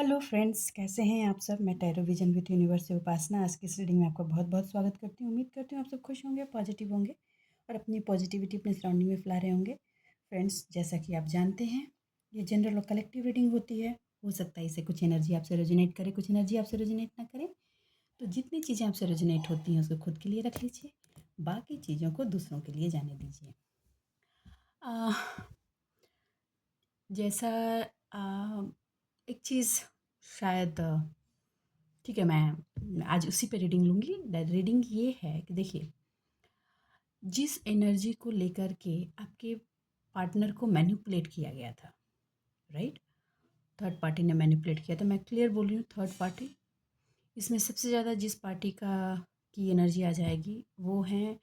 Hello friends, कैसे हैं आप सब। मैं टैरो विजन विद यूनिवर्स से उपासना आज की इस रीडिंग में आपका बहुत बहुत स्वागत करती हूँ। उम्मीद करती हूँ आप सब खुश होंगे, पॉजिटिव होंगे और अपनी पॉजिटिविटी अपने सराउंडिंग में फैला रहे होंगे। फ्रेंड्स, जैसा कि आप जानते हैं, ये जनरल और कलेक्टिव रीडिंग होती है। हो सकता है इससे कुछ एनर्जी आपसे रेजोनेट करे, कुछ एनर्जी आपसे रेजोनेट ना करे। तो जितनी चीज़ें आपसे रेजोनेट होती हैं उसको खुद के लिए रख लीजिए, बाकी चीज़ों को दूसरों के लिए जाने दीजिए। आ, जैसा एक चीज़ शायद ठीक है, मैं आज उसी पे रीडिंग लूँगी। रीडिंग ये है कि देखिए, जिस एनर्जी को लेकर के आपके पार्टनर को मैनिपुलेट किया गया था, राइट, थर्ड पार्टी ने मैनिपुलेट किया था। मैं क्लियर बोल रही हूँ, थर्ड पार्टी। इसमें सबसे ज़्यादा जिस पार्टी का की एनर्जी आ जाएगी वो है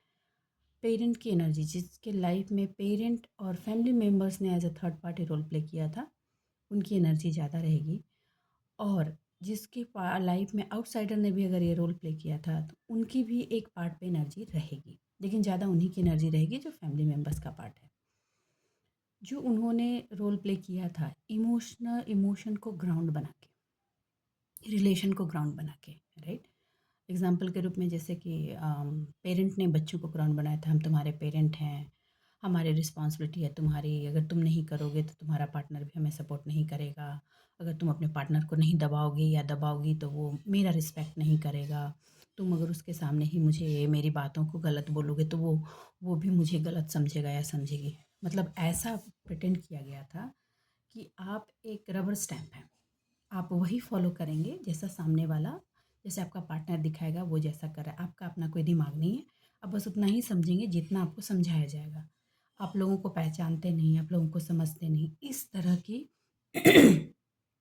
पेरेंट की एनर्जी। जिसके लाइफ में पेरेंट और फैमिली मेम्बर्स ने as a third party role play किया था, उनकी एनर्जी ज़्यादा रहेगी। और जिसके लाइफ में आउटसाइडर ने भी अगर ये रोल प्ले किया था तो उनकी भी एक पार्ट पे एनर्जी रहेगी, लेकिन ज़्यादा उन्हीं की एनर्जी रहेगी जो फैमिली मेम्बर्स का पार्ट है। जो उन्होंने रोल प्ले किया था इमोशन को ग्राउंड बना के, रिलेशन को ग्राउंड बना के, राइट। एग्जाम्पल के रूप में जैसे कि पेरेंट ने बच्चों को ग्राउंड बनाया था, हम तुम्हारे पेरेंट हैं, हमारी रिस्पॉन्सिबिलिटी है तुम्हारी, अगर तुम नहीं करोगे तो तुम्हारा पार्टनर भी हमें सपोर्ट नहीं करेगा, अगर तुम अपने पार्टनर को नहीं दबाओगे या दबाओगी तो वो मेरा रिस्पेक्ट नहीं करेगा, तुम अगर उसके सामने ही मुझे मेरी बातों को गलत बोलोगे तो वो भी मुझे गलत समझेगा या समझेगी। मतलब ऐसा प्रिटेंड किया गया था कि आप एक रबर स्टैम्प हैं, आप वही फॉलो करेंगे जैसा सामने वाला, जैसे आपका पार्टनर दिखाएगा वो जैसा कर रहा है। आपका अपना कोई दिमाग नहीं है, आप बस उतना ही समझेंगे जितना आपको समझाया जाएगा। आप लोगों को पहचानते नहीं, आप लोगों को समझते नहीं, इस तरह की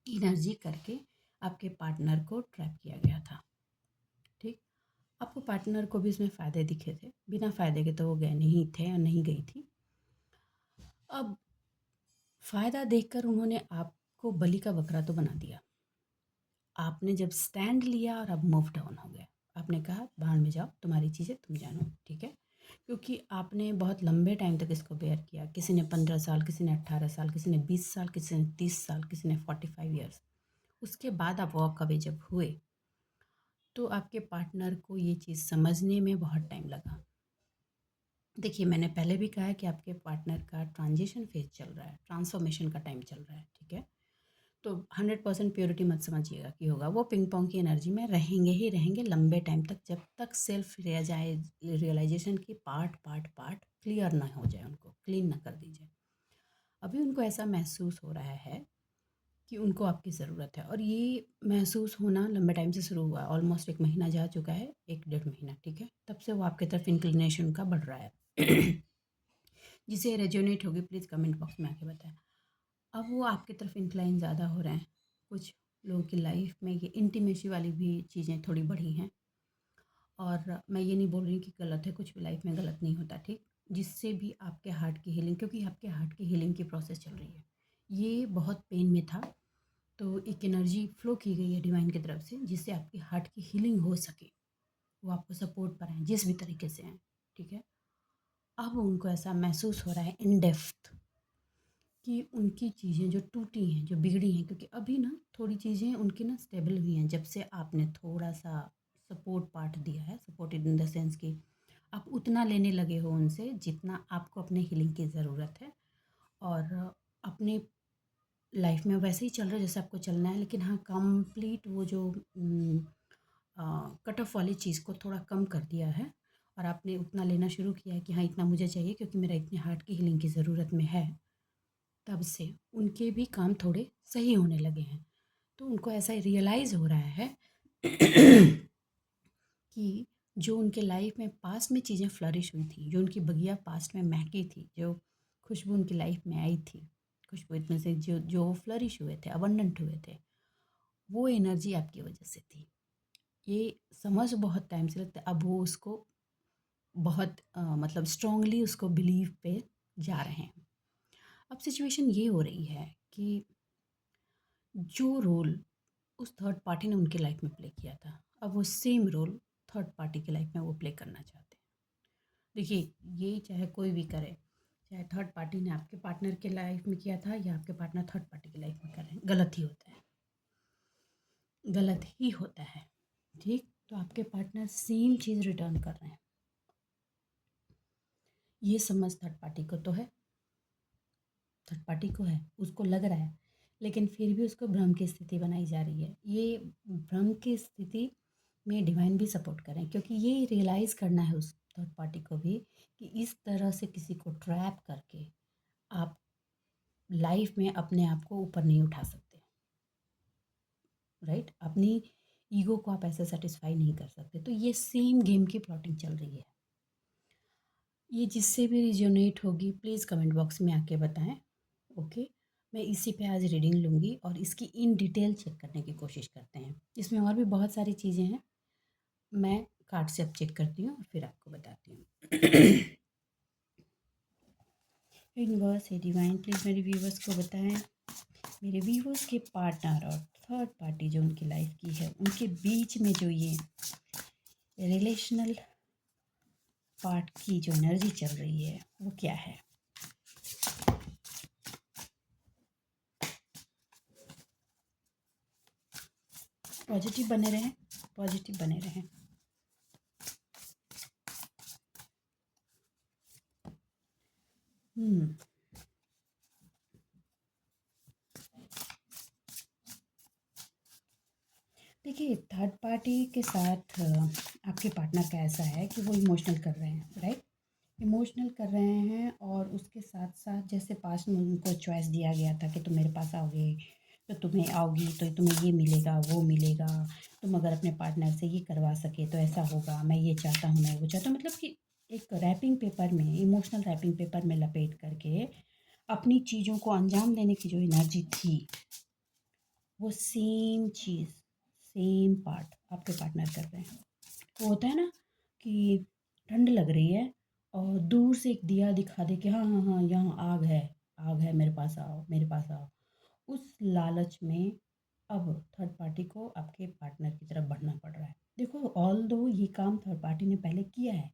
एनर्जी करके आपके पार्टनर को ट्रैप किया गया था। ठीक, आपको पार्टनर को भी इसमें फ़ायदे दिखे थे, बिना फ़ायदे के तो वो गए नहीं थे और नहीं गई थी। अब फ़ायदा देखकर उन्होंने आपको बलि का बकरा तो बना दिया। आपने जब स्टैंड लिया और अब मूव डाउन हो गए, आपने कहा भाड़ में जाओ, तुम्हारी चीज़ें तुम जानो, ठीक है। क्योंकि आपने बहुत लंबे टाइम तक इसको बेयर किया। किसी ने 15 साल, किसी ने 18 साल, किसी ने 20 साल, किसी ने 30 साल, किसी ने 45 ईयर्स। उसके बाद आप वॉक अवे जब हुए तो आपके पार्टनर को ये चीज़ समझने में बहुत टाइम लगा। देखिए, मैंने पहले भी कहा है कि आपके पार्टनर का ट्रांजिशन फेज चल रहा है, ट्रांसफॉर्मेशन का टाइम चल रहा है, ठीक है। तो 100% प्योरिटी मत समझिएगा कि होगा। वो पिंग पोंग की एनर्जी में रहेंगे ही रहेंगे लंबे टाइम तक, जब तक सेल्फ रियलाइजेशन की पार्ट पार्ट पार्ट क्लियर ना हो जाए, उनको क्लीन ना कर दीजिए। अभी उनको ऐसा महसूस हो रहा है कि उनको आपकी ज़रूरत है, और ये महसूस होना लंबे टाइम से शुरू हुआ है। ऑलमोस्ट 1 महीना जा चुका है, 1 डेढ़ महीना, ठीक है। तब से वो आपकी तरफ इंक्लिनेशन का बढ़ रहा है। जिसे रेजोनेट होगी प्लीज़ कमेंट बॉक्स में आके बताएं। अब वो आपकी तरफ इंक्लाइन ज़्यादा हो रहे हैं। कुछ लोगों की लाइफ में ये इंटीमेसी वाली भी चीज़ें थोड़ी बढ़ी हैं। और मैं ये नहीं बोल रही कि गलत है, कुछ भी लाइफ में गलत नहीं होता, ठीक। जिससे भी आपके हार्ट की हीलिंग, क्योंकि आपके हार्ट की हीलिंग की प्रोसेस चल रही है, ये बहुत पेन में था, तो एक एनर्जी फ्लो की गई है डिवाइन की तरफ से जिससे आपकी हार्ट की हीलिंग हो सके। वो आपको सपोर्ट पर आए जिस भी तरीके से आए, ठीक है। अब उनको ऐसा महसूस हो रहा है इन डेप्थ कि उनकी चीज़ें जो टूटी हैं, जो बिगड़ी हैं, क्योंकि अभी ना थोड़ी चीज़ें उनकी ना स्टेबल हुई हैं जब से आपने थोड़ा सा सपोर्ट पार्ट दिया है। सपोर्ट इन द सेंस कि आप उतना लेने लगे हो उनसे जितना आपको अपने हीलिंग की ज़रूरत है, और अपने लाइफ में वैसे ही चल रहा है जैसे आपको चलना है। लेकिन हाँ, कंप्लीट वो जो कट ऑफ वाली चीज़ को थोड़ा कम कर दिया है, और आपने उतना लेना शुरू किया है कि हाँ, इतना मुझे चाहिए क्योंकि मेरा इतने हार्ट की हीलिंग की ज़रूरत में है। तब से उनके भी काम थोड़े सही होने लगे हैं। तो उनको ऐसा रियलाइज़ हो रहा है कि जो उनके लाइफ में पास्ट में चीज़ें फ्लरिश हुई थी, जो उनकी बगिया पास्ट में महकी थी, जो खुशबू उनकी लाइफ में आई थी, खुशबू इतने से जो जो फ्लरिश हुए थे, अबंडेंट हुए थे, वो एनर्जी आपकी वजह से थी। ये समझ बहुत टाइम से लगता है, अब वो उसको बहुत मतलब स्ट्रांगली उसको बिलीव पे जा रहे हैं। अब सिचुएशन ये हो रही है कि जो रोल उस थर्ड पार्टी ने उनकी लाइफ में प्ले किया था, अब वो सेम रोल थर्ड पार्टी की लाइफ में वो प्ले करना चाहते हैं। देखिए, ये चाहे कोई भी करे, चाहे थर्ड पार्टी ने आपके पार्टनर के लाइफ में किया था या आपके पार्टनर थर्ड पार्टी की लाइफ में कर रहे हैं, गलत ही होता है। गलत ही होता है। ठीक, तो आपके पार्टनर सेम चीज़ रिटर्न कर रहे हैं, ये समझ थर्ड पार्टी को तो है, थर्ड पार्टी को है, उसको लग रहा है, लेकिन फिर भी उसको भ्रम की स्थिति बनाई जा रही है। ये भ्रम की स्थिति में डिवाइन भी सपोर्ट करें, क्योंकि ये रियलाइज़ करना है उस थर्ड पार्टी को भी कि इस तरह से किसी को ट्रैप करके आप लाइफ में अपने आप को ऊपर नहीं उठा सकते। राइट, अपनी ईगो को आप ऐसे सेटिस्फाई नहीं कर सकते। तो ये सेम गेम की प्लॉटिंग चल रही है। ये जिससे भी रिजोनेट होगी प्लीज़ कमेंट बॉक्स में आके बताएं। ओके, मैं इसी पे आज रीडिंग लूँगी और इसकी इन डिटेल चेक करने की कोशिश करते हैं। इसमें और भी बहुत सारी चीज़ें हैं, मैं कार्ड से अब चेक करती हूँ और फिर आपको बताती हूँ। यूनिवर्स है डिवाइन, प्लीज़ मेरे व्यूवर्स को बताएं, मेरे व्यूवर्स के पार्टनर और थर्ड पार्टी जो उनकी लाइफ की है, उनके बीच में जो ये रिलेशनल पार्ट की जो एनर्जी चल रही है वो क्या है। पॉजिटिव बने रहें, पॉजिटिव बने रहें। देखिए, थर्ड पार्टी के साथ आपके पार्टनर का ऐसा है कि वो इमोशनल कर रहे हैं, राइट, इमोशनल कर रहे हैं। और उसके साथ साथ जैसे पास्ट में उनको चॉइस दिया गया था कि तुम मेरे पास आओगे तो तुम्हें आओगी तो तुम्हें ये मिलेगा वो मिलेगा, तुम अगर अपने पार्टनर से ये करवा सके तो ऐसा होगा, मैं ये चाहता हूँ मैं वो चाहता हूँ, मतलब कि एक रैपिंग पेपर में, इमोशनल रैपिंग पेपर में लपेट करके अपनी चीज़ों को अंजाम देने की जो एनर्जी थी, वो सेम चीज़, सेम पार्ट आपके पार्टनर कर रहे हैं। वो होता है ना कि ठंड लग रही है और दूर से एक दिया दिखा दे कि हाँ हाँ हाँ यहाँ आग है, आग है, मेरे पास आओ मेरे पास आओ। उस लालच में अब थर्ड पार्टी को आपके पार्टनर की तरफ बढ़ना पड़ रहा है। देखो, ऑल दो ये काम थर्ड पार्टी ने पहले किया है,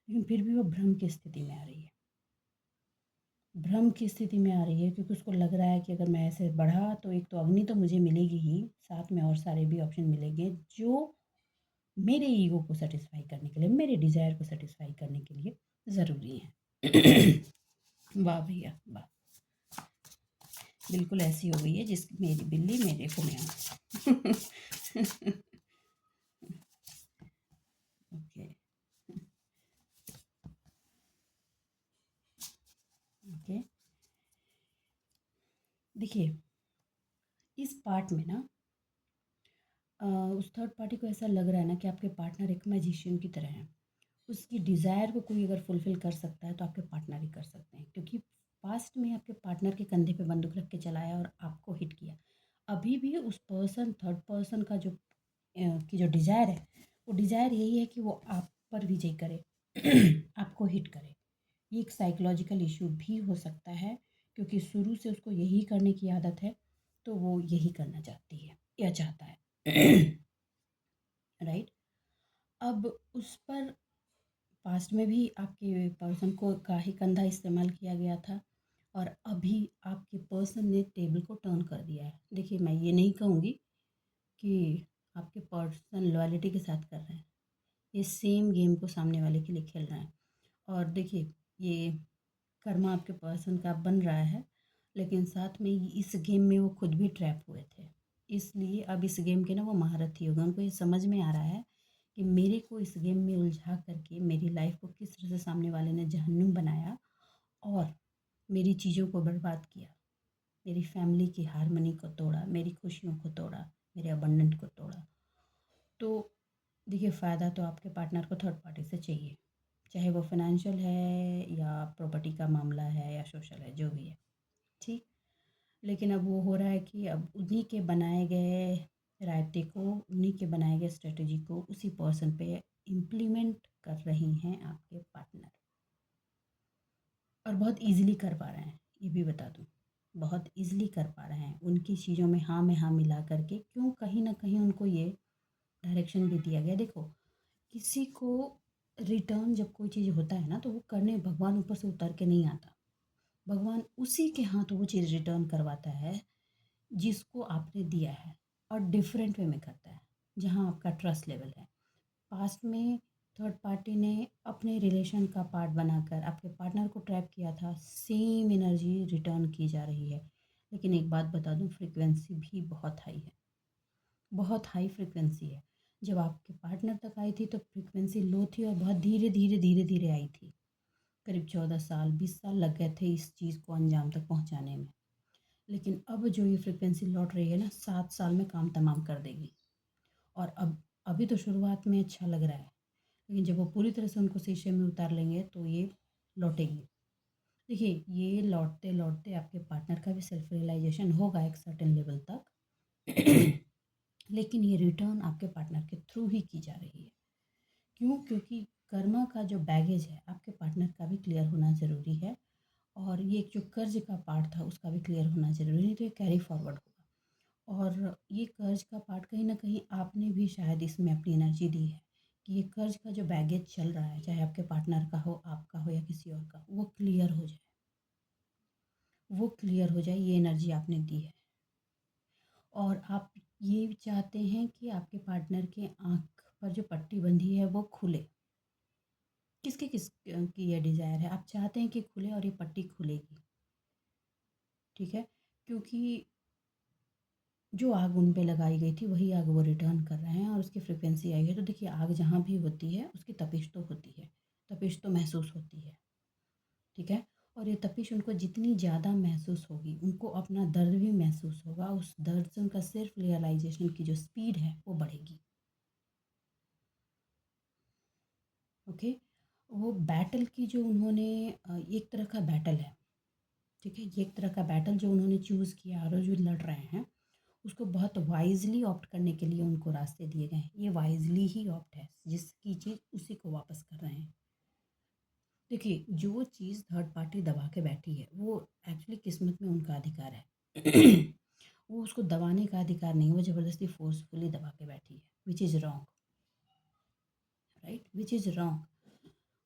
लेकिन फिर भी वो भ्रम की स्थिति में आ रही है, भ्रम की स्थिति में आ रही है, क्योंकि उसको लग रहा है कि अगर मैं ऐसे बढ़ा तो एक तो अग्नि तो मुझे मिलेगी ही, साथ में और सारे भी ऑप्शन मिलेंगे जो मेरे ईगो को सेटिस्फाई करने के लिए, मेरे डिज़ायर को सेटिस्फाई करने के लिए ज़रूरी है। वाह भैया वाह, बिल्कुल ऐसी हो गई है जिस मेरी बिल्ली मेरे को म्याऊं। ओके ओके, देखिए इस पार्ट में ना उस थर्ड पार्टी को ऐसा लग रहा है ना कि आपके पार्टनर एक मैजिशियन की तरह है। उसकी डिज़ायर को कोई अगर फुलफ़िल कर सकता है तो आपके पार्टनर ही कर सकते हैं, क्योंकि पास्ट में आपके पार्टनर के कंधे पे बंदूक रख के चलाया और आपको हिट किया। अभी भी उस पर्सन, थर्ड पर्सन का जो की जो डिज़ायर है, वो डिज़ायर यही है कि वो आप पर विजय करे, आपको हिट करे। ये एक साइकोलॉजिकल इशू भी हो सकता है, क्योंकि शुरू से उसको यही करने की आदत है, तो वो यही करना चाहती है या चाहता है। राइट, अब उस पर पास्ट में भी आपके पर्सन को का ही कंधा इस्तेमाल किया गया था और अभी आपके पर्सन ने टेबल को टर्न कर दिया है। देखिए, मैं ये नहीं कहूँगी कि आपके पर्सन लॉयल्टी के साथ कर रहे हैं, ये सेम गेम को सामने वाले के लिए खेल रहे हैं। और देखिए, ये कर्मा आपके पर्सन का बन रहा है, लेकिन साथ में इस गेम में वो खुद भी ट्रैप हुए थे, इसलिए अब इस गेम के ना वो महारथी हो गए। उनको ये समझ में आ रहा है कि मेरे को इस गेम में उलझा करके मेरी लाइफ को किस तरह से सामने वाले ने जहन्नुम बनाया और मेरी चीज़ों को बर्बाद किया, मेरी फैमिली की हारमोनी को तोड़ा, मेरी खुशियों को तोड़ा, मेरे अबंडेंट को तोड़ा। तो देखिए, फ़ायदा तो आपके पार्टनर को थर्ड पार्टी से चाहिए, चाहे वो फाइनेंशियल है या प्रॉपर्टी का मामला है या सोशल है, जो भी है, ठीक। लेकिन अब वो हो रहा है कि अब उन्हीं के बनाए गए रायते को, उन्हीं के बनाए गए स्ट्रेटजी को उसी पर्सन पे इम्प्लीमेंट कर रही हैं आपके पार्टनर, और बहुत इजीली कर पा रहे हैं, ये भी बता दूँ, बहुत इजीली कर पा रहे हैं। उनकी चीज़ों में हाँ मिला करके, क्यों, कहीं ना कहीं उनको ये डायरेक्शन भी दिया गया। देखो, किसी को रिटर्न जब कोई चीज़ होता है ना, तो वो करने भगवान ऊपर से उतर के नहीं आता, भगवान उसी के हाथ वो चीज़ रिटर्न करवाता है जिसको आपने दिया है। और डिफरेंट वे में करता है, जहाँ आपका ट्रस्ट लेवल है। पास्ट में थर्ड पार्टी ने अपने रिलेशन का पार्ट बनाकर आपके पार्टनर को ट्रैप किया था, सेम एनर्जी रिटर्न की जा रही है। लेकिन एक बात बता दूं, फ्रीक्वेंसी भी बहुत हाई है, बहुत हाई फ्रीक्वेंसी है। जब आपके पार्टनर तक आई थी तो फ्रीक्वेंसी लो थी और बहुत धीरे धीरे धीरे धीरे आई थी। करीब 14 साल 20 साल लग गए थे इस चीज़ को अंजाम तक पहुंचाने में। लेकिन अब जो ये फ्रीक्वेंसी लौट रही है ना, 7 साल में काम तमाम कर देगी। और अब अभी तो शुरुआत में अच्छा लग रहा है, लेकिन जब वो पूरी तरह से उनको शीशे में उतार लेंगे तो ये लौटेगी। देखिए, ये लौटते लौटते आपके पार्टनर का भी सेल्फ रियलाइजेशन होगा एक सर्टेन लेवल तक। लेकिन ये रिटर्न आपके पार्टनर के थ्रू ही की जा रही है। क्यों? क्योंकि कर्मा का जो बैगेज है आपके पार्टनर का भी क्लियर होना ज़रूरी है, और ये जो कर्ज का पार्ट था उसका भी क्लियर होना ज़रूरी है, तो ये कैरी फॉरवर्ड होगा। और ये कर्ज का पार्ट कहीं ना कहीं आपने भी शायद इसमें अपनी एनर्जी दी है कि ये कर्ज का जो बैगेज चल रहा है, चाहे आपके पार्टनर का हो, आपका हो या किसी और का, वो क्लियर हो जाए, वो क्लियर हो जाए, ये एनर्जी आपने दी है। और आप ये भी चाहते हैं कि आपके पार्टनर के आँख पर जो पट्टी बंधी है वो खुले। किसकी किस की ये डिज़ायर है? आप चाहते हैं कि खुले और ये पट्टी खुलेगी, ठीक है? क्योंकि जो आग उन पे लगाई गई थी वही आग वो रिटर्न कर रहे हैं और उसकी फ्रिक्वेंसी आई है। तो देखिए, आग जहाँ भी होती है उसकी तपिश तो होती है, तपिश तो महसूस होती है, ठीक है? और ये तपिश उनको जितनी ज़्यादा महसूस होगी, उनको अपना दर्द भी महसूस होगा, उस दर्द से उनका सेल्फ रियलाइजेशन की जो स्पीड है वो बढ़ेगी। ओके? वो बैटल की जो उन्होंने एक तरह का बैटल है, ठीक है? ये एक तरह का बैटल जो उन्होंने चूज़ किया और जो लड़ रहे हैं, उसको बहुत वाइज़ली ऑप्ट करने के लिए उनको रास्ते दिए गए हैं। ये वाइज़ली ही ऑप्ट है, जिसकी चीज़ उसी को वापस कर रहे हैं। देखिए, जो चीज़ थर्ड पार्टी दबा के बैठी है वो एक्चुअली किस्मत में उनका अधिकार है। वो उसको दबाने का अधिकार नहीं है, वो ज़बरदस्ती फोर्सफुली दबा के बैठी है, which is wrong, right? Which is wrong.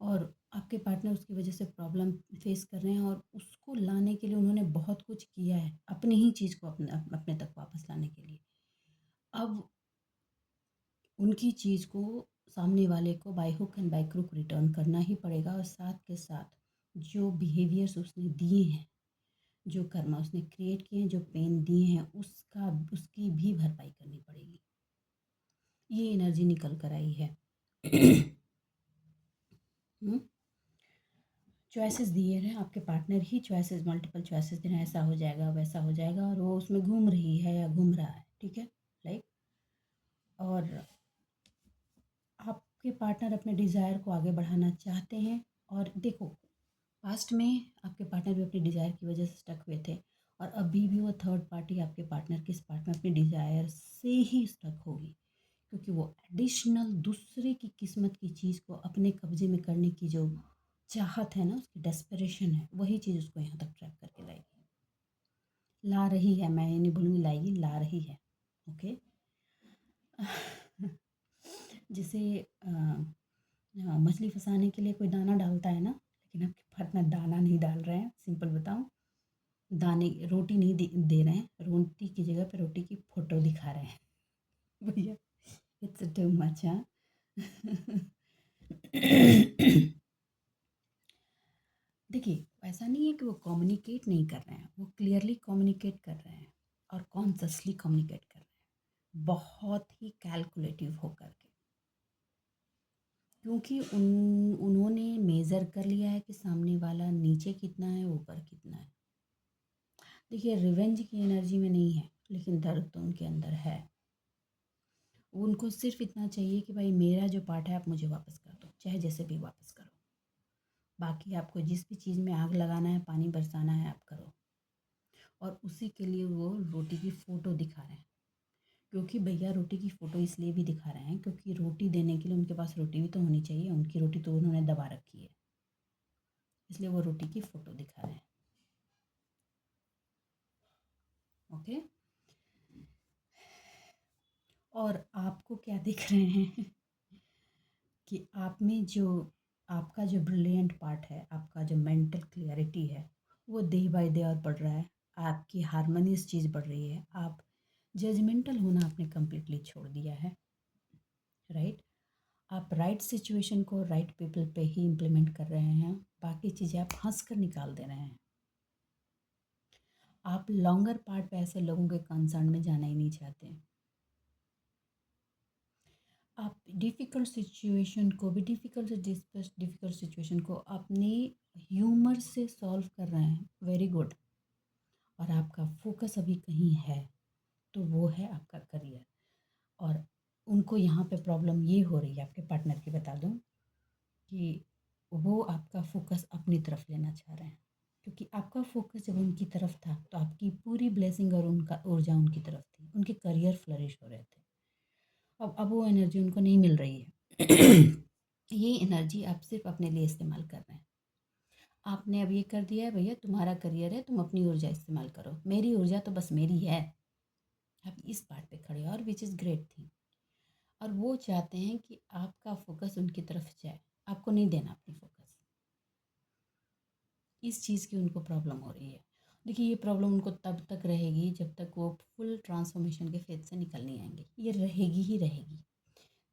और आपके पार्टनर उसकी वजह से प्रॉब्लम फेस कर रहे हैं और उसको लाने के लिए उन्होंने बहुत कुछ किया है, अपनी ही चीज़ को अपने तक वापस लाने के लिए। अब उनकी चीज़ को सामने वाले को by hook and by crook return करना ही पड़ेगा, और साथ के साथ जो बिहेवियर्स उसने दिए हैं, जो कर्मा उसने क्रिएट किए हैं, जो पेन दिए हैं, उसकी भी भरपाई करनी पड़ेगी। ये एनर्जी निकल कर आई है। चॉइसेस दिए हैं आपके पार्टनर ही, चॉइसेस मल्टीपल चॉइसेस दे रहे हैं, ऐसा हो जाएगा वैसा हो जाएगा, और वो उसमें घूम रही है या घूम रहा है, ठीक है? लाइक, और आपके पार्टनर अपने डिज़ायर को आगे बढ़ाना चाहते हैं। और देखो, पास्ट में आपके पार्टनर भी अपनी डिज़ायर की वजह से स्टक हुए थे, और अभी भी वो थर्ड पार्टी आपके पार्टनर के इस पार्ट में अपनी डिज़ायर से ही स्टक होगी, क्योंकि वो एडिशनल दूसरे की किस्मत की चीज़ को अपने कब्जे में करने की जो चाहत है ना, उसकी डेस्परेशन है, वही चीज़ उसको यहाँ तक ट्रैप करके लाएगी, ला रही है। मैं ये नहीं बोलूँगी लाएगी, ला रही है। ओके। जैसे मछली फंसाने के लिए कोई दाना डालता है ना, लेकिन आपके पार्टनर दाना नहीं डाल रहे हैं। सिंपल बताऊं, दाने रोटी नहीं दे रहे हैं, रोटी की जगह पे रोटी की फ़ोटो दिखा रहे हैं। भैया, इट्स टू मच। हाँ। देखिए, ऐसा नहीं है कि वो कम्युनिकेट नहीं कर रहे हैं, वो क्लियरली कम्युनिकेट कर रहे हैं और कॉन्शसली कम्युनिकेट कर रहे हैं, बहुत ही कैलकुलेटिव होकर के। क्योंकि उन्होंने मेज़र कर लिया है कि सामने वाला नीचे कितना है, ऊपर कितना है। देखिए, रिवेंज की एनर्जी में नहीं है, लेकिन दर्द तो उनके अंदर है। उनको सिर्फ इतना चाहिए कि भाई मेरा जो पार्ट है आप मुझे वापस कर दो, चाहे जैसे भी वापस करो। बाकी आपको जिस भी चीज़ में आग लगाना है, पानी बरसाना है, आप करो। और उसी के लिए वो रोटी की फ़ोटो दिखा रहे हैं। क्योंकि भैया, रोटी की फ़ोटो इसलिए भी दिखा रहे हैं क्योंकि रोटी देने के लिए उनके पास रोटी भी तो होनी चाहिए। उनकी रोटी तो उन्होंने दबा रखी है, इसलिए वो रोटी की फ़ोटो दिखा रहे हैं। ओके। और आपको क्या दिख रहे हैं? कि आप में जो आपका जो ब्रिलियंट पार्ट है, आपका जो मेंटल क्लियरिटी है, वो डे बाय डे और बढ़ रहा है। आपकी हारमोनियस चीज़ बढ़ रही है। आप जजमेंटल होना आपने कम्प्लीटली छोड़ दिया है, राइट। आप राइट सिचुएशन को राइट पीपल पे ही इम्प्लीमेंट कर रहे हैं, बाकी चीज़ें आप हंस कर निकाल दे रहे हैं। आप लॉन्गर पार्ट पे ऐसे लोगों के कंसर्न में जाना ही नहीं चाहते। आप डिफ़िकल्ट सिचुएशन को भी डिफ़िकल्ट सिचुएशन को अपनी ह्यूमर से सॉल्व कर रहे हैं, वेरी गुड। और आपका फोकस अभी कहीं है, तो वो है आपका करियर। और उनको यहाँ पे प्रॉब्लम ये हो रही है, आपके पार्टनर की बता दूँ, कि वो आपका फोकस अपनी तरफ लेना चाह रहे हैं, क्योंकि आपका फोकस जब उनकी तरफ था तो आपकी पूरी ब्लेसिंग और उनका ऊर्जा उनकी तरफ थी, उनके करियर फ्लरिश हो रहे थे। अब वो एनर्जी उनको नहीं मिल रही है। ये एनर्जी आप सिर्फ अपने लिए इस्तेमाल कर रहे हैं। आपने अब ये कर दिया है, भैया तुम्हारा करियर है, तुम अपनी ऊर्जा इस्तेमाल करो, मेरी ऊर्जा तो बस मेरी है। आप इस बात पे खड़े हो, और विच इज़ ग्रेट थिंग। और वो चाहते हैं कि आपका फोकस उनकी तरफ जाए, आपको नहीं देना अपनी फोकस। इस चीज़ की उनको प्रॉब्लम हो रही है। देखिए, ये प्रॉब्लम उनको तब तक रहेगी जब तक वो फुल ट्रांसफॉर्मेशन के फेज से निकल नहीं आएंगे, ये रहेगी ही रहेगी।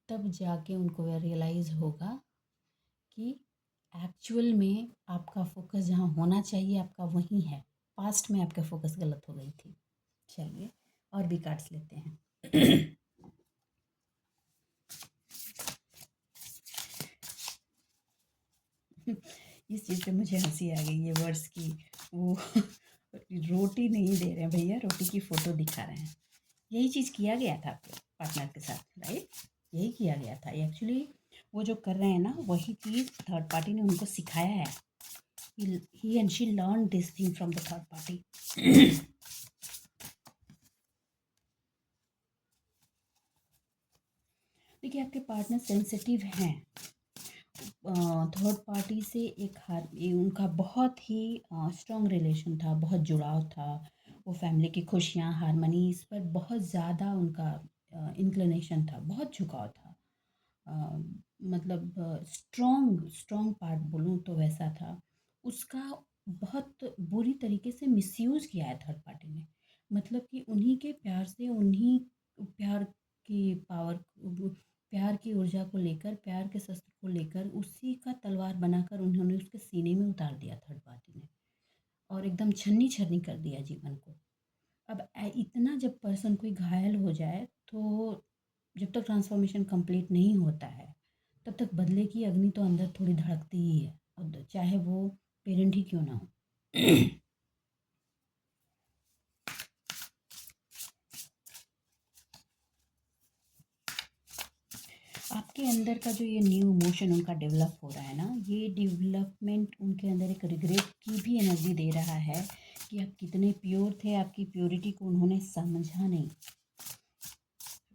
तब जाके उनको रियलाइज़ होगा कि एक्चुअल में आपका फोकस जहाँ होना चाहिए आपका वहीं है, पास्ट में आपका फोकस गलत हो गई थी। चलिए और भी कार्ड्स लेते हैं। इस चीज़ पे मुझे हंसी आ गई, ये वर्ड्स की। वो रोटी नहीं दे रहे हैं भैया, रोटी की फ़ोटो दिखा रहे हैं। यही चीज़ किया गया था आपके पार्टनर के साथ, राइट। यही किया गया था एक्चुअली। वो जो कर रहे हैं ना, वही चीज़ थर्ड पार्टी ने उनको सिखाया है। he and she learned this thing from the third party. देखिए, आपके पार्टनर सेंसिटिव हैं। थर्ड पार्टी से उनका बहुत ही स्ट्रॉन्ग रिलेशन था, बहुत जुड़ाव था। वो फैमिली की खुशियाँ, हारमनी, इस पर बहुत ज़्यादा उनका इंक्लिनेशन था, बहुत झुकाव था। अ, मतलब स्ट्रॉन्ग स्ट्रॉन्ग पार्ट बोलूँ तो वैसा था। उसका बहुत बुरी तरीके से मिसयूज़ किया है थर्ड पार्टी ने। मतलब कि उन्हीं के प्यार से, उन्हीं प्यार की पावर, प्यार की ऊर्जा को लेकर, प्यार के शस्त्र को लेकर उसी का तलवार बनाकर उन्होंने उसके सीने में उतार दिया थर्ड पार्टी ने, और एकदम छन्नी छन्नी कर दिया जीवन को। अब इतना जब पर्सन कोई घायल हो जाए, तो जब तक ट्रांसफॉर्मेशन कंप्लीट नहीं होता है तब तक बदले की अग्नि तो अंदर थोड़ी धड़कती ही है, और चाहे वो पेरेंट ही क्यों ना हो। आपके अंदर का जो ये न्यू इमोशन उनका डेवलप हो रहा है ना, ये डेवलपमेंट उनके अंदर एक रिग्रेट की भी एनर्जी दे रहा है कि आप कितने प्योर थे, आपकी प्योरिटी को उन्होंने समझा नहीं,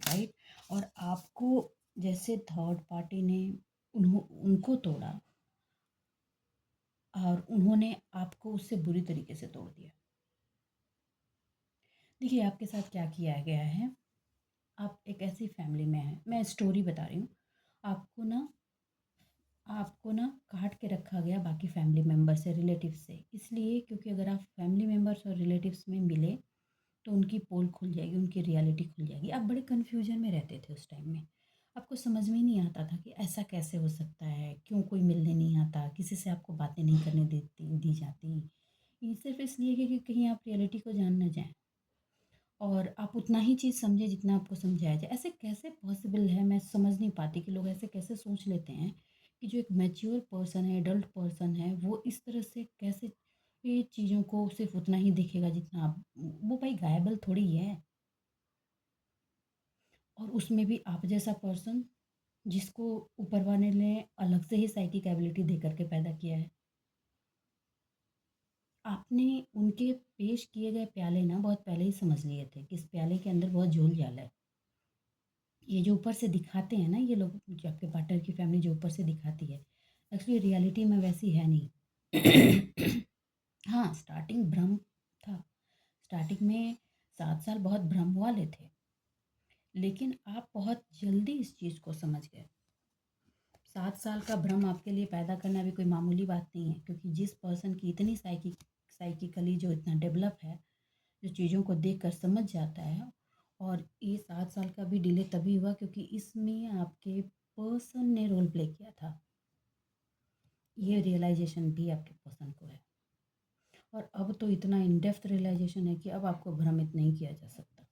राइट। और आपको जैसे थर्ड पार्टी ने उनको तोड़ा, और उन्होंने आपको उससे बुरी तरीके से तोड़ दिया। देखिए, आपके साथ क्या किया गया है, आप एक ऐसी फैमिली में हैं, मैं स्टोरी बता रही हूँ। आपको ना आपको ना काट के रखा गया बाकी फैमिली मेम्बर से, रिलेटिव से, इसलिए क्योंकि अगर आप फैमिली मेम्बर्स और रिलेटिव्स में मिले तो उनकी पोल खुल जाएगी, उनकी रियलिटी खुल जाएगी। आप बड़े कन्फ्यूजन में रहते थे उस टाइम में। आपको समझ में ही नहीं आता था कि ऐसा कैसे हो सकता है, क्यों कोई मिलने नहीं आता, किसी से आपको बातें नहीं करने दी जाती। ये सिर्फ इसलिए कि कहीं आप रियलिटी को जान ना जाएं, और आप उतना ही चीज़ समझे जितना आपको समझाया जाए। ऐसे कैसे पॉसिबल है, मैं समझ नहीं पाती कि लोग ऐसे कैसे सोच लेते हैं कि जो एक मैच्योर पर्सन है, एडल्ट पर्सन है, वो इस तरह से कैसे ये चीज़ों को सिर्फ उतना ही देखेगा जितना आप। वो भाई गायबल थोड़ी है। और उसमें भी आप जैसा पर्सन, जिसको ऊपर वाले ने अलग से ही साइकिक एबिलिटी दे करके पैदा किया है। आपने उनके पेश किए गए प्याले ना बहुत पहले ही समझ लिए थे कि इस प्याले के अंदर बहुत झोल झाल है। ये जो ऊपर से दिखाते हैं ना ये लोग, जो आपके पार्टनर की फैमिली जो ऊपर से दिखाती है, एक्चुअली रियलिटी में वैसी है नहीं। हाँ, स्टार्टिंग भ्रम था। स्टार्टिंग में 7 साल बहुत भ्रम वाले थे, लेकिन आप बहुत जल्दी इस चीज़ को समझ गए। 7 साल का भ्रम आपके लिए पैदा करना भी कोई मामूली बात नहीं है, क्योंकि जिस पर्सन की इतनी साइकिकली जो इतना डेवलप है, जो चीज़ों को देख कर समझ जाता है, और ये 7 साल का भी डिले तभी हुआ क्योंकि इसमें आपके पर्सन ने रोल प्ले किया था। ये रियलाइज़ेशन भी आपके पर्सन को है और अब तो इतना इन डेप्थ रियलाइज़ेशन है कि अब आपको भ्रमित नहीं किया जा सकता।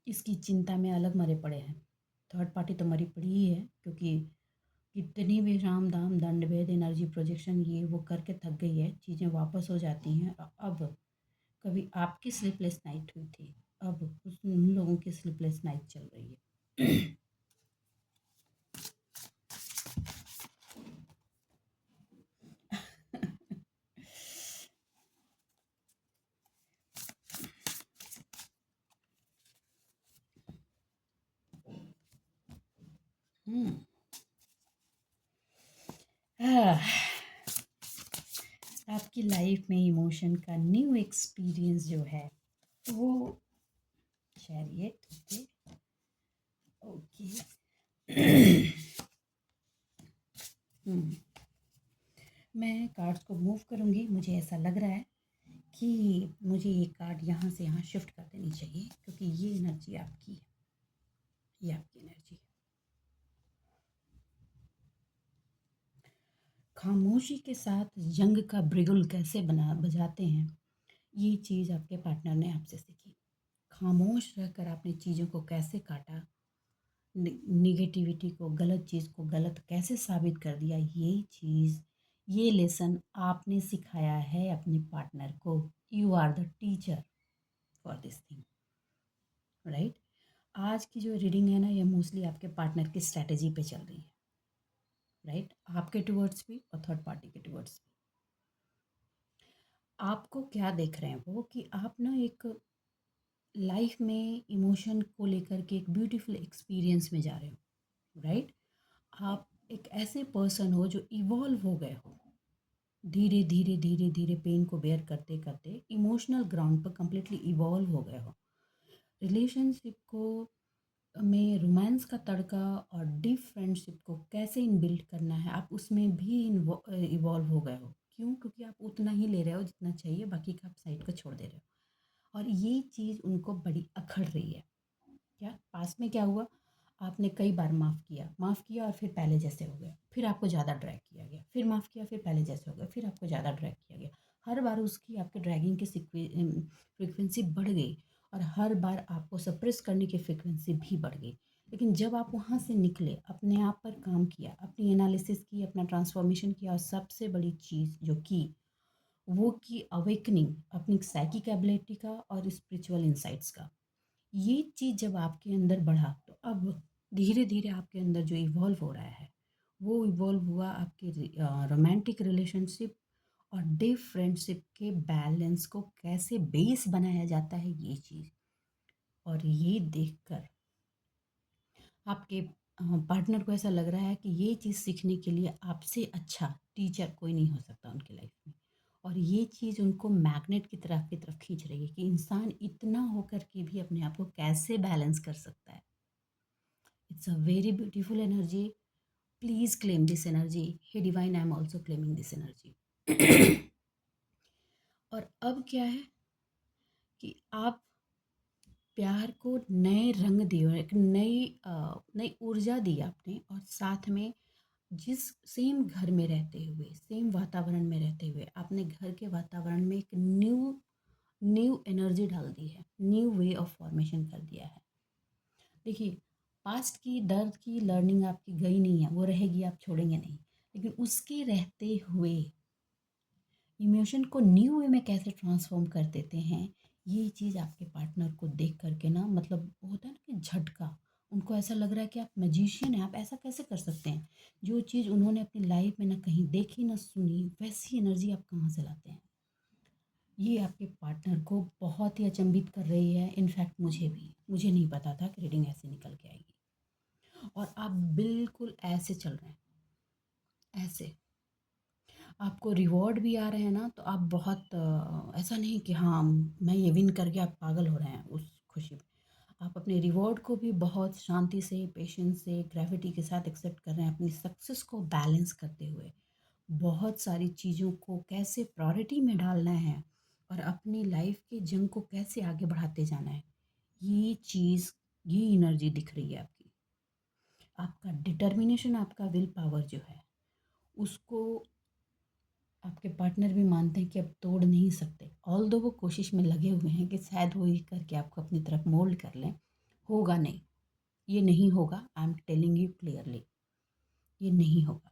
इसकी चिंता में अलग मरे पड़े हैं। थर्ड पार्टी तो मरी पड़ी ही है क्योंकि कितनी भी राम दाम दंड भेद एनर्जी प्रोजेक्शन ये वो करके थक गई है, चीज़ें वापस हो जाती हैं। अब कभी आपकी स्लीपलेस नाइट हुई थी, अब उन लोगों की स्लीपलेस नाइट चल रही है। हम्म। आह, आपकी लाइफ में इमोशन का न्यू एक्सपीरियंस जो है वो चैरियट। Okay okay. हम्म, मैं कार्ड्स को मूव करूँगी। मुझे ऐसा लग रहा है कि मुझे ये कार्ड यहाँ से यहाँ शिफ्ट कर देनी चाहिए क्योंकि ये एनर्जी आपकी है, ये आपकी एनर्जी है। खामोशी के साथ जंग का ब्रिगुल कैसे बजाते हैं, ये चीज़ आपके पार्टनर ने आपसे सीखी। खामोश रहकर आपने चीज़ों को कैसे काटा, निगेटिविटी को, गलत चीज़ को गलत कैसे साबित कर दिया, ये चीज़, ये लेसन आपने सिखाया है अपने पार्टनर को। You are the teacher for this thing, right. आज की जो रीडिंग है ना, ये मोस्टली आपके पार्टनर की स्ट्रैटेजी पे चल रही है, राइट। आपके टुवर्ड्स भी और थर्ड पार्टी के टुवर्ड्स भी। आपको क्या देख रहे हैं वो कि आप ना एक लाइफ में इमोशन को लेकर के एक ब्यूटीफुल एक्सपीरियंस में जा रहे हो, राइट। आप एक ऐसे पर्सन हो जो इवॉल्व हो गए हो, धीरे धीरे धीरे धीरे पेन को बेयर करते करते इमोशनल ग्राउंड पर कंप्लीटली इवॉल्व हो गए हो। रिलेशनशिप को में रोमांस का तड़का और डीप फ्रेंडशिप को कैसे इन बिल्ड करना है, आप उसमें भी इवॉल्व हो गए हो। क्यों? क्योंकि आप उतना ही ले रहे हो जितना चाहिए, बाकी का आप साइड को छोड़ दे रहे हो। और ये चीज़ उनको बड़ी अखड़ रही है। क्या पास्ट में क्या हुआ? आपने कई बार माफ़ किया और फिर पहले जैसे हो गया, फिर आपको ज़्यादा ड्रैग किया गया, फिर माफ़ किया, फिर पहले जैसे हो गया, फिर आपको ज़्यादा ड्रैग किया गया। हर बार उसकी आपके ड्रैगिंग की फ्रीक्वेंसी बढ़ गई और हर बार आपको सप्रेस करने की फ्रीक्वेंसी भी बढ़ गई। लेकिन जब आप वहाँ से निकले, अपने आप पर काम किया, अपनी एनालिसिस की, अपना ट्रांसफॉर्मेशन किया और सबसे बड़ी चीज़ जो की वो की अवेकनिंग अपनी साइकिक एबिलिटी का और स्पिरिचुअल इंसाइट्स का। ये चीज़ जब आपके अंदर बढ़ा तो अब धीरे धीरे आपके अंदर जो इवॉल्व हो रहा है वो इवॉल्व हुआ आपके रोमांटिक रिलेशनशिप और डीप फ्रेंडशिप के बैलेंस को कैसे बेस बनाया जाता है, ये चीज़। और ये देखकर आपके पार्टनर को ऐसा लग रहा है कि ये चीज़ सीखने के लिए आपसे अच्छा टीचर कोई नहीं हो सकता उनकी लाइफ में। और ये चीज़ उनको मैग्नेट की तरफ खींच रही है कि इंसान इतना होकर के भी अपने आप को कैसे बैलेंस कर सकता है। It's a very beautiful energy. Please claim this energy. Hey divine, I am also claiming this energy. और अब क्या है कि आप प्यार को नए रंग दिए और एक नई ऊर्जा दी आपने। और साथ में जिस सेम घर में रहते हुए, सेम वातावरण में रहते हुए, आपने घर के वातावरण में एक न्यू न्यू एनर्जी डाल दी है, न्यू वे ऑफ फॉर्मेशन कर दिया है। देखिए, पास्ट की दर्द की लर्निंग आपकी गई नहीं है, वो रहेगी, आप छोड़ेंगे नहीं। लेकिन उसके रहते हुए इमोशन को न्यू वे में कैसे ट्रांसफॉर्म कर देते हैं, ये चीज़ आपके पार्टनर को देख करके ना, मतलब होता है ना कि झटका। उनको ऐसा लग रहा है कि आप मैजिशियन हैं, आप ऐसा कैसे कर सकते हैं? जो चीज़ उन्होंने अपनी लाइफ में ना कहीं देखी ना सुनी, वैसी एनर्जी आप कहाँ से लाते हैं? ये आपके पार्टनर को बहुत ही अचंभित कर रही है। इनफैक्ट मुझे भी, मुझे नहीं पता था कि रीडिंग ऐसे निकल के आएगी। और आप बिल्कुल ऐसे चल रहे हैं, ऐसे आपको रिवॉर्ड भी आ रहे हैं ना, तो आप बहुत ऐसा नहीं कि हाँ मैं ये विन करके आप पागल हो रहे हैं उस खुशी में। आप अपने रिवॉर्ड को भी बहुत शांति से, पेशेंस से, ग्रेविटी के साथ एक्सेप्ट कर रहे हैं, अपनी सक्सेस को बैलेंस करते हुए। बहुत सारी चीज़ों को कैसे प्रायोरिटी में डालना है और अपनी लाइफ के जंग को कैसे आगे बढ़ाते जाना है, ये चीज़, ये एनर्जी दिख रही है आपकी। आपका डिटर्मिनेशन, आपका विल पावर जो है, उसको आपके पार्टनर भी मानते हैं कि अब तोड़ नहीं सकते। ऑल्दो वो कोशिश में लगे हुए हैं कि शायद वो ये करके आपको अपनी तरफ मोल्ड कर लें, होगा नहीं, ये नहीं होगा। I am telling you clearly, ये नहीं होगा,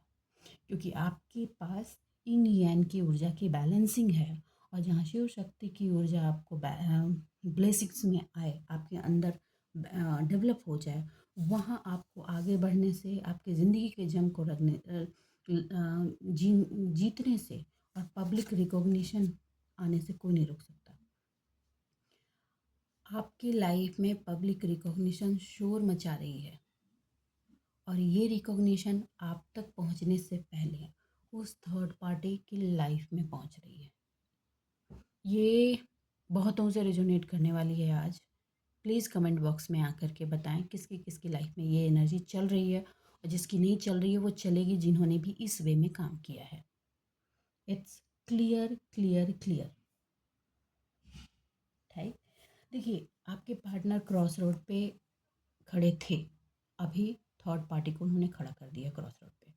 क्योंकि आपके पास इन यान की ऊर्जा की बैलेंसिंग है। और जहाँ शिव शक्ति की ऊर्जा आपको ब्लेसिंग्स में आए, आपके अंदर डेवलप हो जाए, वहाँ आपको आगे बढ़ने से, आपकी ज़िंदगी के जंग को रखने जीतने से और पब्लिक रिकॉग्निशन आने से कोई नहीं रोक सकता। आपकी लाइफ में पब्लिक रिकॉग्निशन शोर मचा रही है, और ये रिकॉग्निशन आप तक पहुंचने से पहले उस थर्ड पार्टी की लाइफ में पहुंच रही है। ये बहुतों से रेजोनेट करने वाली है आज। प्लीज़ कमेंट बॉक्स में आकर के बताएं किसकी किसकी लाइफ में ये एनर्जी चल रही है, और जिसकी नहीं चल रही है वो चलेगी, जिन्होंने भी इस वे में काम किया है। इट्स क्लियर क्लियर क्लियर, ठीक। देखिए, आपके पार्टनर क्रॉस रोड पे खड़े थे, अभी थर्ड पार्टी को उन्होंने खड़ा कर दिया क्रॉस रोड पे।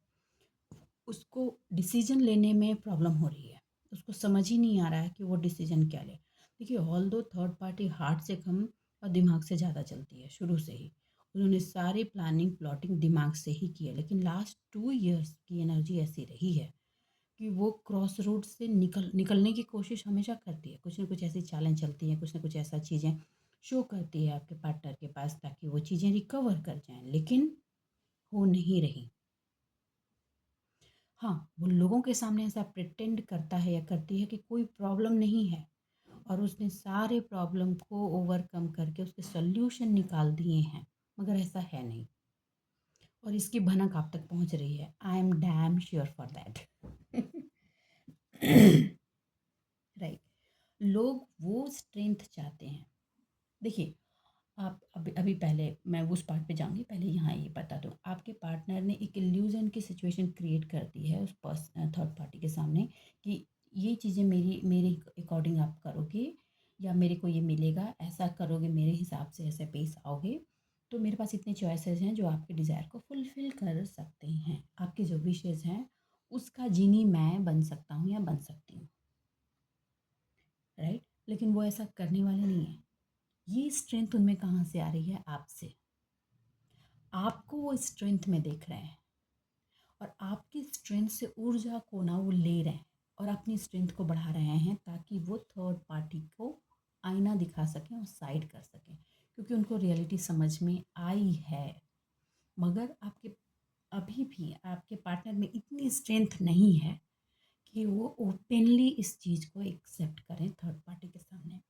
उसको डिसीजन लेने में प्रॉब्लम हो रही है, उसको समझ ही नहीं आ रहा है कि वो डिसीजन क्या ले। देखिए, ऑल दो थर्ड पार्टी हार्ट से कम और दिमाग से ज़्यादा चलती है शुरू से ही। उन्होंने सारी प्लानिंग प्लॉटिंग दिमाग से ही की है, लेकिन लास्ट 2 इयर्स की एनर्जी ऐसी रही है कि वो क्रॉस रोड से निकलने की कोशिश हमेशा करती है। कुछ ना कुछ ऐसी चालें चलती हैं, कुछ ना कुछ ऐसा चीज़ें शो करती है आपके पार्टनर के पास, ताकि वो चीज़ें रिकवर कर जाएं, लेकिन हो नहीं रही। हाँ, वो लोगों के सामने ऐसा प्रिटेंड करता है या करती है कि कोई प्रॉब्लम नहीं है, और उसने सारे प्रॉब्लम को ओवरकम करके उसके सॉल्यूशन निकाल दिए हैं, मगर ऐसा है नहीं। और इसकी भनक आप तक पहुंच रही है। I am damn sure for that. Right. लोग वो स्ट्रेंथ चाहते हैं। देखिए, आप अभी अभी पहले मैं उस पार्ट पे जाऊंगी, पहले यहाँ ये बता दूँ, आपके पार्टनर ने एक इल्यूजन की सिचुएशन क्रिएट कर दी है उस थर्ड पार्टी के सामने कि ये चीज़ें मेरी मेरे अकॉर्डिंग आप करोगे, या मेरे को ये मिलेगा, ऐसा करोगे, मेरे हिसाब से ऐसे पेश आओगे, तो मेरे पास इतने चॉइसेस हैं जो आपके डिज़ायर को फुलफ़िल कर सकते हैं। आपके जो विशेज़ हैं उसका जीनी मैं बन सकता हूँ या बन सकती हूँ, राइट। लेकिन वो ऐसा करने वाले नहीं है। ये स्ट्रेंथ उनमें कहाँ से आ रही है? आपसे। आपको वो स्ट्रेंथ में देख रहे हैं, और आपकी स्ट्रेंथ से ऊर्जा को ना वो ले रहे हैं, और अपनी स्ट्रेंथ को बढ़ा रहे हैं, ताकि वो थर्ड पार्टी को आईना दिखा सकें और साइड कर सकें, क्योंकि उनको रियलिटी समझ में आई है। मगर आपके अभी भी आपके पार्टनर में इतनी स्ट्रेंथ नहीं है कि वो ओपनली इस चीज़ को एक्सेप्ट करें थर्ड पार्टी के सामने।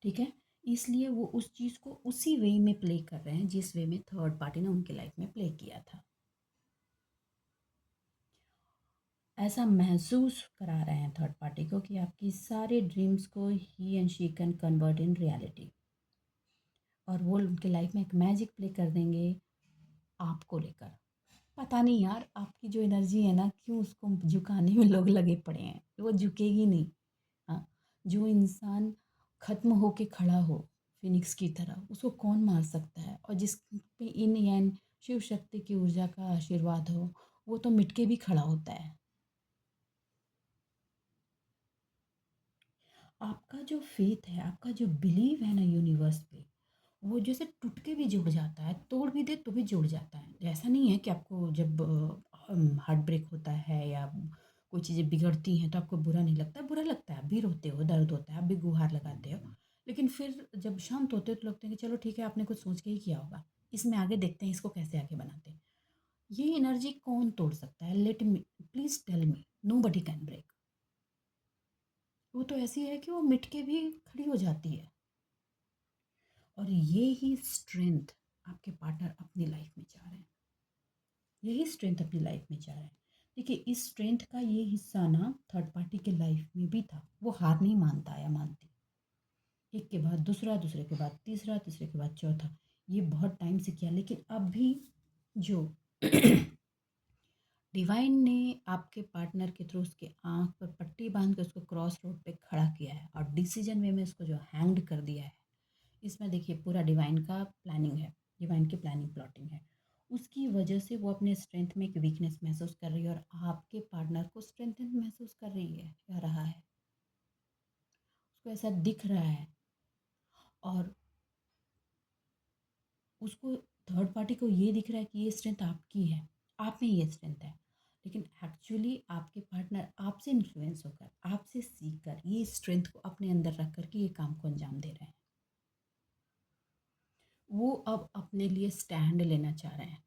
ठीक है। इसलिए वो उस चीज़ को उसी वे में प्ले कर रहे हैं जिस वे में थर्ड पार्टी ने उनकी लाइफ में प्ले किया था। ऐसा महसूस करा रहे हैं थर्ड पार्टी को कि आपकी सारे ड्रीम्स को he and she can convert in reality, और वो उनके लाइफ में एक मैजिक प्ले कर देंगे आपको लेकर। पता नहीं यार, आपकी जो एनर्जी है ना, क्यों उसको झुकाने में लोग लगे पड़े हैं, वो झुकेगी नहीं। हाँ, जो इंसान खत्म होके खड़ा हो फिनिक्स की तरह, उसको कौन मार सकता है? और जिस पे इन यान शिव शक्ति की ऊर्जा का आशीर्वाद हो, वो तो मिट के भी खड़ा होता है। आपका जो फेथ है, आपका जो बिलीव है ना यूनिवर्स पे, वो जैसे टूट के भी जुड़ जाता है, तोड़ भी दे तो भी जुड़ जाता है। ऐसा नहीं है कि आपको जब हार्ट ब्रेक होता है या कोई चीज़ें बिगड़ती हैं तो आपको बुरा नहीं लगता, बुरा लगता है, आप भी रोते हो, दर्द होता है, आप भी गुहार लगाते हो, लेकिन फिर जब शांत होते हो तो लगता है कि चलो ठीक है, आपने कुछ सोच के ही किया होगा, इसमें आगे देखते हैं, इसको कैसे आगे बनाते हैं। ये एनर्जी कौन तोड़ सकता है? Let me, please tell me, nobody can break. वो तो ऐसी है कि वो मिट के भी खड़ी हो जाती है। और ये ही स्ट्रेंथ आपके पार्टनर अपनी लाइफ में चाह रहे हैं, यही स्ट्रेंथ अपनी लाइफ में चाह रहे हैं। देखिए, इस स्ट्रेंथ का ये हिस्सा ना थर्ड पार्टी के लाइफ में भी था। वो हार नहीं मानता या मानती, एक के बाद दूसरा, दूसरे के बाद तीसरा, तीसरे के बाद चौथा, ये बहुत टाइम से किया, लेकिन अब भी जो डिवाइन ने आपके पार्टनर के थ्रू उसके आँख पर पट्टी बांध के उसको क्रॉस रोड पे खड़ा किया है और डिसीजन वे में उसको जो हैंग्ड कर दिया है। इसमें देखिए पूरा डिवाइन का प्लानिंग है, डिवाइन की प्लानिंग प्लॉटिंग है। उसकी वजह से वो अपने स्ट्रेंथ में एक वीकनेस महसूस कर रही है और आपके पार्टनर को स्ट्रेंथन महसूस कर रही है या रहा है, उसको ऐसा दिख रहा है। और उसको थर्ड पार्टी को ये दिख रहा है कि ये स्ट्रेंथ आपकी है, आप में ये स्ट्रेंथ है, लेकिन एक्चुअली आपके पार्टनर आपसे इन्फ्लुएंस होकर, आपसे सीख कर ये स्ट्रेंथ को अपने अंदर रख कर के ये काम को अंजाम दे रहे हैं। वो अब अपने लिए स्टैंड लेना चाह रहे हैं।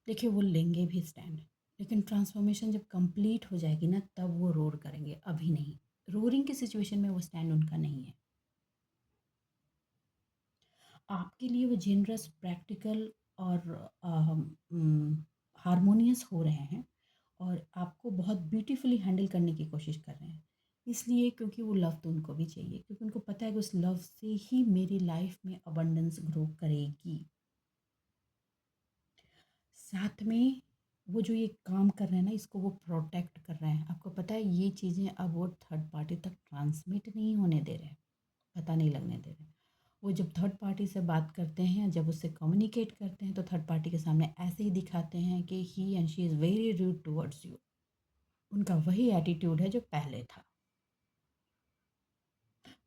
देखिए वो लेंगे भी स्टैंड, लेकिन ट्रांसफॉर्मेशन जब कंप्लीट हो जाएगी ना तब वो रोर करेंगे, अभी नहीं। रोरिंग की सिचुएशन में वो स्टैंड उनका नहीं है। आपके लिए वो जेनरस, प्रैक्टिकल और हारमोनियस हो रहे हैं और आपको बहुत ब्यूटीफुली हैंडल करने की कोशिश कर रहे हैं। इसलिए क्योंकि वो लव तो उनको भी चाहिए, क्योंकि उनको पता है कि उस लव से ही मेरी लाइफ में अबंडेंस ग्रो करेगी। साथ में वो जो ये काम कर रहे हैं ना, इसको वो प्रोटेक्ट कर रहे हैं। आपको पता है ये चीज़ें अब वो थर्ड पार्टी तक ट्रांसमिट नहीं होने दे रहे हैं, पता नहीं लगने दे रहे। वो जब थर्ड पार्टी से बात करते हैं, जब उससे कम्युनिकेट करते हैं तो थर्ड पार्टी के सामने ऐसे ही दिखाते हैं कि he and she is very rude towards you. उनका वही एटीट्यूड है जो पहले था।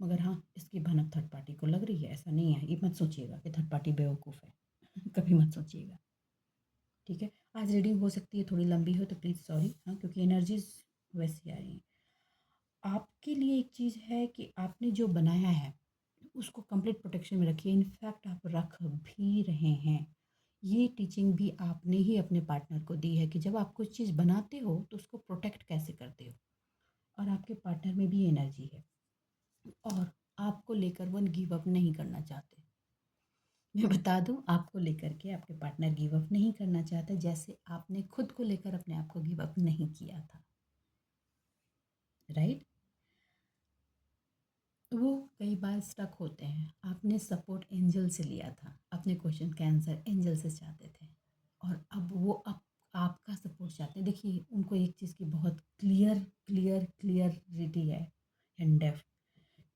मगर हाँ, इसकी भनक थर्ड पार्टी को लग रही है, ऐसा नहीं है। ये मत सोचिएगा कि थर्ड पार्टी बेवकूफ़ है कभी मत सोचिएगा, ठीक है। आज रीडिंग हो सकती है थोड़ी लंबी हो तो प्लीज़ सॉरी, हाँ, क्योंकि एनर्जीज वैसी आ रही हैं। आपके लिए एक चीज़ है कि आपने जो बनाया है उसको कंप्लीट प्रोटेक्शन में रखिए। इनफैक्ट आप रख भी रहे हैं। ये टीचिंग भी आपने ही अपने पार्टनर को दी है कि जब आप कुछ चीज़ बनाते हो तो उसको प्रोटेक्ट कैसे करते हो। और आपके पार्टनर में भी एनर्जी है और आपको लेकर वो गिव अप नहीं करना चाहते। मैं बता दूं, आपको लेकर के आपके पार्टनर गिव अप नहीं करना चाहते, जैसे आपने खुद को लेकर अपने आप को गिव अप नहीं किया था, राइट। वो कई बार स्टक होते हैं। आपने सपोर्ट एंजल से लिया था, अपने क्वेश्चन का आंसर एंजल से चाहते थे और अब वो अब आपका सपोर्ट चाहते हैं। देखिए उनको एक चीज़ की बहुत क्लियरिटी है एंड डेप्थ,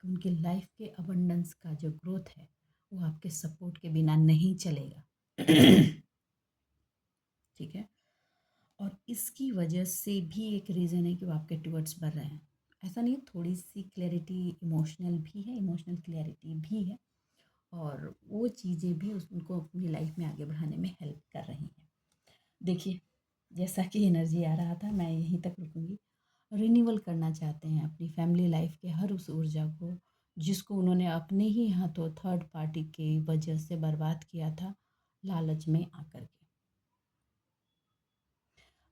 कि उनकी लाइफ के अबंडेंस का जो ग्रोथ है वो आपके सपोर्ट के बिना नहीं चलेगा ठीक है। और इसकी वजह से भी एक रीज़न है कि वो आपके टुवर्ड्स बढ़ रहे हैं। ऐसा नहीं है, थोड़ी सी क्लैरिटी इमोशनल भी है, इमोशनल क्लैरिटी भी है और वो चीज़ें भी उनको अपनी लाइफ में आगे बढ़ाने में हेल्प कर रही हैं। देखिए जैसा कि एनर्जी आ रहा था, मैं यहीं तक रुकूंगी। रिन्यूअल करना चाहते हैं अपनी फैमिली लाइफ के हर उस ऊर्जा को जिसको उन्होंने अपने ही हाथों थर्ड पार्टी की वजह से बर्बाद किया था, लालच में आकर के।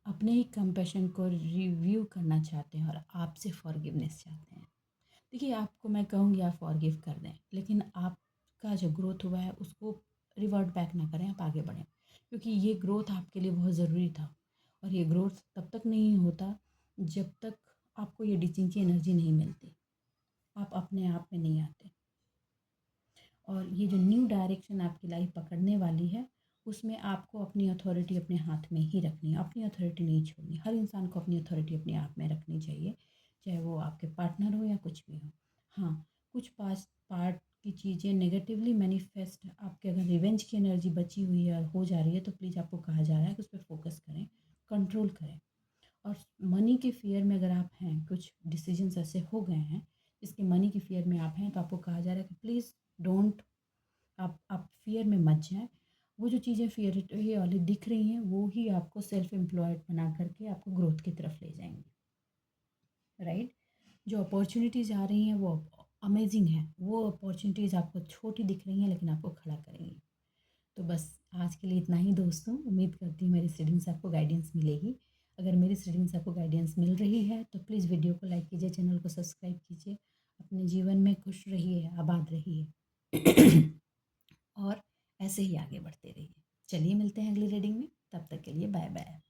अपने ही कंपैशन को रिव्यू करना चाहते हैं और आपसे फॉरगिवनेस चाहते हैं। देखिए आपको मैं कहूँगी आप फॉरगिव कर दें, लेकिन आपका जो ग्रोथ हुआ है उसको रिवर्ट बैक ना करें, आप आगे बढ़ें, क्योंकि ये ग्रोथ आपके लिए बहुत ज़रूरी था। और ये ग्रोथ तब तक नहीं होता जब तक आपको ये टीचिंग की एनर्जी नहीं मिलती, आप अपने आप में नहीं आते। और ये जो न्यू डायरेक्शन आपकी लाइफ पकड़ने वाली है उसमें आपको अपनी अथॉरिटी अपने हाथ में ही रखनी है, अपनी अथॉरिटी नहीं छोड़नी। हर इंसान को अपनी अथॉरिटी अपने आप में रखनी चाहिए, चाहे वो आपके पार्टनर हो या कुछ भी हो। हाँ, कुछ पास्ट पार्ट की चीज़ें नेगेटिवली मैनिफेस्ट, आपके अगर रिवेंज की एनर्जी बची हुई है हो जा रही है तो प्लीज़ आपको कहा जा रहा है कि उस पर फोकस करें, कंट्रोल करें। और मनी के फियर में अगर आप हैं, कुछ डिसीजंस ऐसे हो गए हैं जिसके मनी की फियर में आप हैं, तो आपको कहा जा रहा है कि प्लीज़ डोंट, आप फियर में मत जाएं। वो जो चीज़ें फियर ये वाली दिख रही हैं वो ही आपको सेल्फ एम्प्लॉयड बना करके आपको ग्रोथ की तरफ ले जाएंगे, राइट। जो अपॉर्चुनिटीज़ आ रही हैं वो अमेजिंग है, वो अपॉर्चुनिटीज़ आपको छोटी दिख रही हैं लेकिन आपको खड़ा करेंगी। तो बस आज के लिए इतना ही दोस्तों। उम्मीद करती हूँ मेरी रीडिंग से आपको गाइडेंस मिलेगी। अगर मेरी रीडिंग से आपको गाइडेंस मिल रही है तो प्लीज़ वीडियो को लाइक कीजिए, चैनल को सब्सक्राइब कीजिए। अपने जीवन में खुश रहिए, आबाद रहिए और ऐसे ही आगे बढ़ते रहिए। चलिए मिलते हैं अगली रीडिंग में, तब तक के लिए बाय बाय।